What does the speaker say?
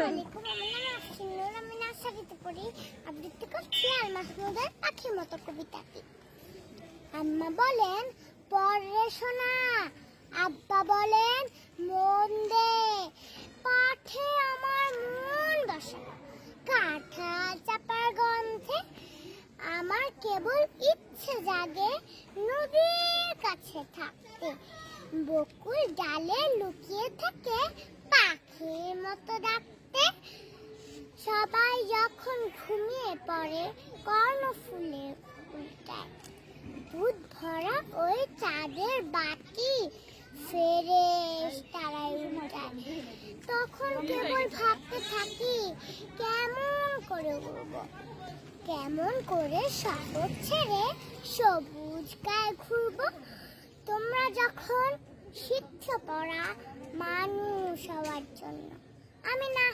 আলাইকুম, আমার নাম আফসিনুর। আমি নার্সারিতে পড়ি। আবৃত্তি করছি আল মাহমুদের পাখির মতো কবিতাটি। আম্মা বলেন পড়ে শোনা, আব্বা বলেন মন দে, পাঠে আমার মন বসা, কাঁঠাল চাপার গন্ধে আমার কেবল ইচ্ছে জাগে নদীর কাছে থাকতে। বকুল ডালে লুকিয়ে থাকে পাখির মতো ডাকতে। সবাই যখন ঘুমিয়ে পড়ে কর্ণফুলের উল্টায়, দুধ ভরা ওই চাঁদের বাটি ফেরেশতারাই উল্টায়। তখন কেবল ভাবতে থাকি কেমন করে উড়বো, কেমন করে শহর ছেড়ে সবুজ গায়ে ঘুরবো। তোমরা যখন শিখছো পড়া মানুষ হওয়ার জন্য, আমি না